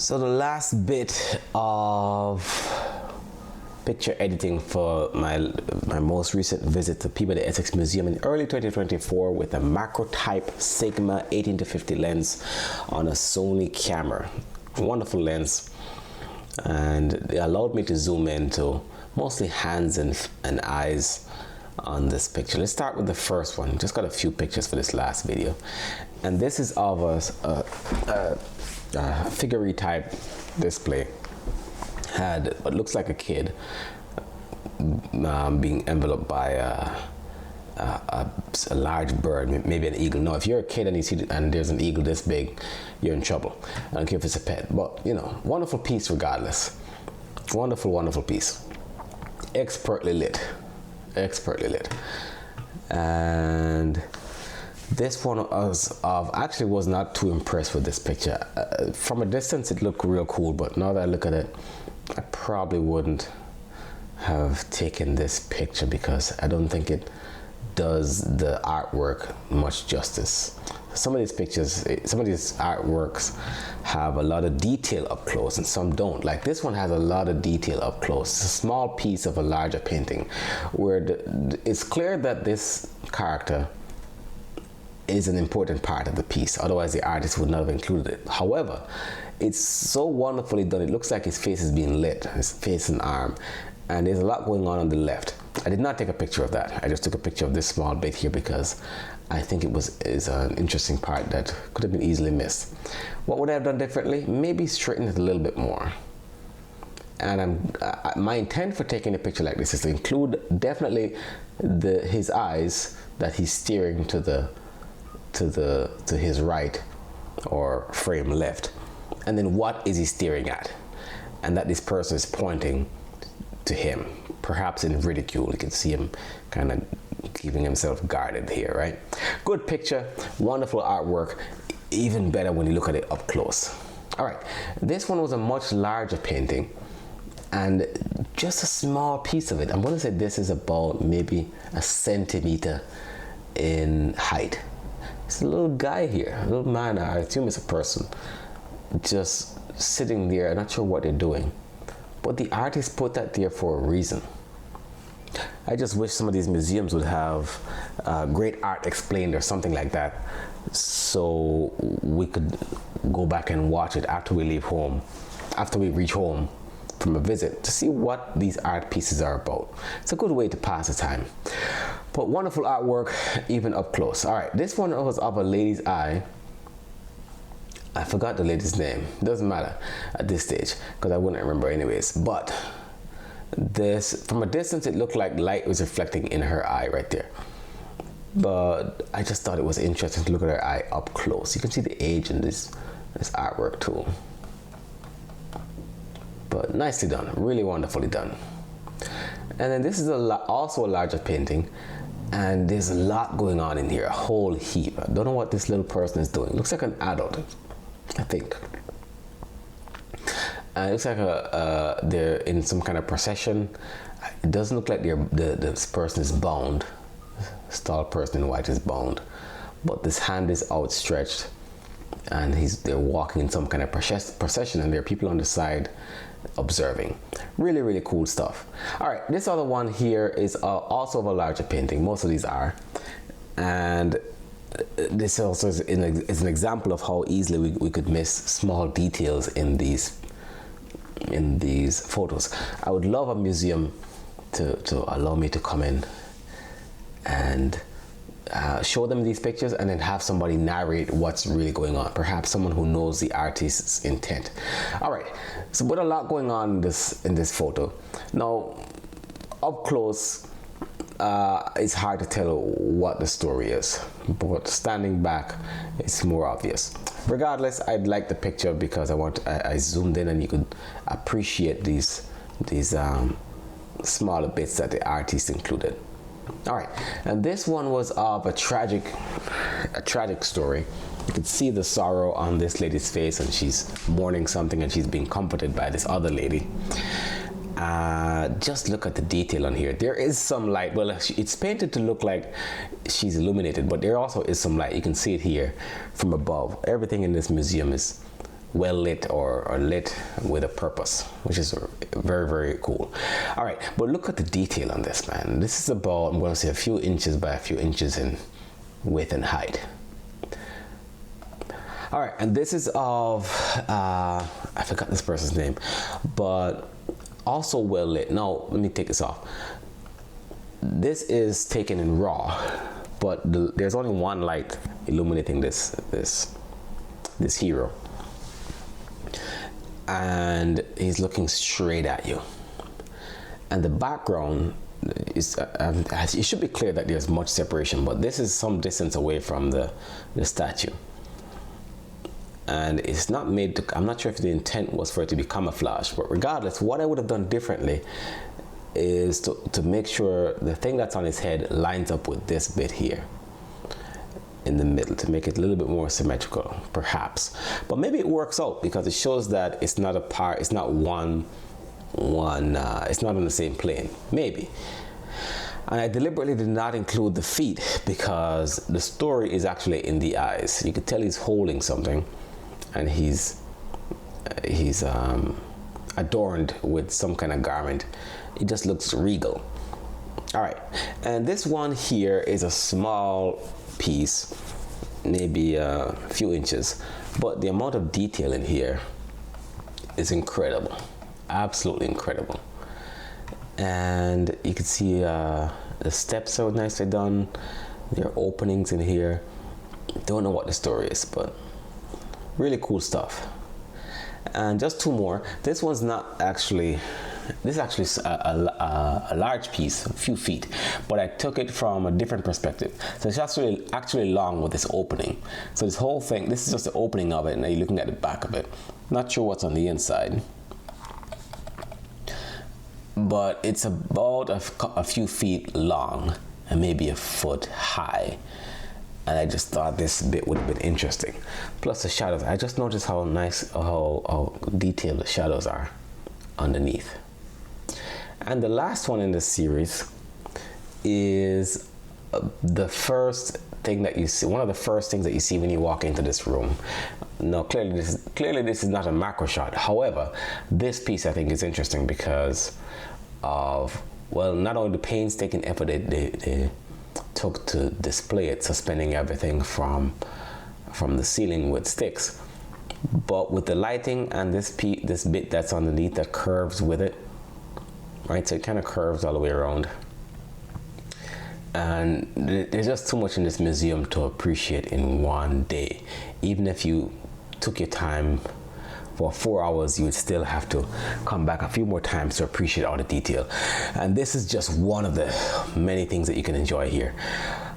So the last bit of picture editing for my most recent visit to Peabody Essex Museum in early 2024 with a macro type Sigma 18-50 lens on a Sony camera. Wonderful lens, and it allowed me to zoom into mostly hands and eyes on this picture. Let's start with the first one. Just got a few pictures for this last video, and this is of a figure type display. Had what looks like a kid being enveloped by a large bird, maybe an eagle. Now, if you're a kid and you see and there's an eagle this big, you're in trouble. I don't care if it's a pet, but you know, wonderful piece regardless. Wonderful, wonderful piece. Expertly lit, and this one actually was not too impressed with this picture. From a distance, it looked real cool, but now that I look at it, I probably wouldn't have taken this picture because I don't think it does the artwork much justice. Some of these pictures, some of these artworks have a lot of detail up close and some don't. Like this one has a lot of detail up close. It's a small piece of a larger painting where it's clear that this character is an important part of the piece, otherwise the artist would not have included it. However, it's so wonderfully done. It looks like his face is being lit, his face and arm, and there's a lot going on the left. I did not take a picture of that. I just took a picture of this small bit here because I think it is an interesting part that could have been easily missed. What would I have done differently? Maybe straighten it a little bit more. And my intent for taking a picture like this is to include definitely his eyes, that he's steering to his right or frame left, and then what is he staring at, and that this person is pointing to him, perhaps in ridicule. You can see him kind of keeping himself guarded here, right? Good picture, wonderful artwork, even better when you look at it up close. All right, this one was a much larger painting and just a small piece of it. I'm going to say this is about maybe a centimeter in height. It's a little guy here, a little man, I assume it's a person, just sitting there. I'm not sure what they're doing, but the artist put that there for a reason. I just wish some of these museums would have great art explained or something like that, so we could go back and watch it after we leave home, after we reach home from a visit, to see what these art pieces are about. It's a good way to pass the time. But wonderful artwork, even up close. All right, this one was of a lady's eye. I forgot the lady's name. Doesn't matter at this stage because I wouldn't remember anyways. But this, from a distance, it looked like light was reflecting in her eye right there. But I just thought it was interesting to look at her eye up close. You can see the age in this artwork too. But nicely done, really wonderfully done. And then this is also a larger painting, and there's a lot going on in here, a whole heap. I don't know what this little person is doing. It looks like an adult, I think. And it looks like they're in some kind of procession. It doesn't look like this person is bound. This tall person in white is bound, but this hand is outstretched, and they're walking in some kind of procession, and there are people on the side observing. Really, really cool stuff. All right, this other one here is also of a larger painting. Most of these are, and this also is an example of how easily we could miss small details in these photos. I would love a museum to allow me to come in and show them these pictures and then have somebody narrate what's really going on. Perhaps someone who knows the artist's intent. All right, so with a lot going on in this photo. Now, up close, it's hard to tell what the story is, but standing back, it's more obvious. Regardless, I'd like the picture because I zoomed in and you could appreciate these smaller bits that the artist included. All right, and this one was of a tragic story. You can see the sorrow on this lady's face, and she's mourning something, and she's being comforted by this other lady. Just look at the detail on here. There is some light. Well, it's painted to look like she's illuminated, but there also is some light. You can see it here from above. Everything in this museum is well lit or lit with a purpose, which is very, very cool. All right, but look at the detail on this, man. This is about, I'm going to say, a few inches by a few inches in width and height. All right, and this is of, I forgot this person's name, but also well lit. Now, let me take this off. This is taken in RAW, but there's only one light illuminating this hero. And he's looking straight at you. And the background is, it should be clear that there's much separation, but this is some distance away from the statue. And it's not made to, I'm not sure if the intent was for it to be camouflaged, but regardless, what I would have done differently is to make sure the thing that's on his head lines up with this bit here in the middle, to make it a little bit more symmetrical, perhaps. But maybe it works out because it shows that it's not a part, it's not it's not on the same plane, maybe. And I deliberately did not include the feet because the story is actually in the eyes. You could tell he's holding something, and he's adorned with some kind of garment. It just looks regal. All right, and this one here is a small piece, maybe a few inches, but the amount of detail in here is incredible, absolutely incredible. And you can see the steps are nicely done. There are openings in here. Don't know what the story is, but really cool stuff. And just two more. This one's not actually, this is actually a large piece, a few feet, but I took it from a different perspective. So it's actually long with this opening. So this whole thing, this is just the opening of it, and now you're looking at the back of it. Not sure what's on the inside, but it's about a few feet long and maybe a foot high. And I just thought this bit would have been interesting. Plus the shadows. I just noticed how nice, how detailed the shadows are underneath. And the last one in this series is the first thing that you see, one of the first things that you see when you walk into this room. Now, clearly this is not a macro shot. However, this piece I think is interesting because of, well, not only the painstaking effort they took to display it, suspending everything from the ceiling with sticks, but with the lighting and this bit that's underneath that curves with it, right? So it kind of curves all the way around. And there's just too much in this museum to appreciate in one day. Even if you took your time for 4 hours, you would still have to come back a few more times to appreciate all the detail. And this is just one of the many things that you can enjoy here.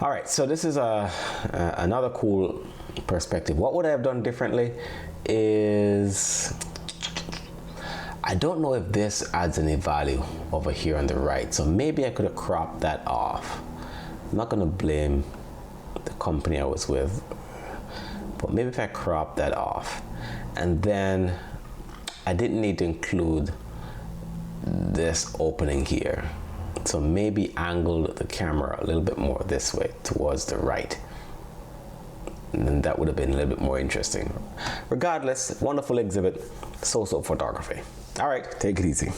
All right, so this is another cool perspective. What would I have done differently is, I don't know if this adds any value over here on the right. So maybe I could have cropped that off. I'm not gonna blame the company I was with, but maybe if I crop that off. And then I didn't need to include this opening here. So maybe angled the camera a little bit more this way towards the right. And then that would have been a little bit more interesting. Regardless, wonderful exhibit, so photography. All right, take it easy.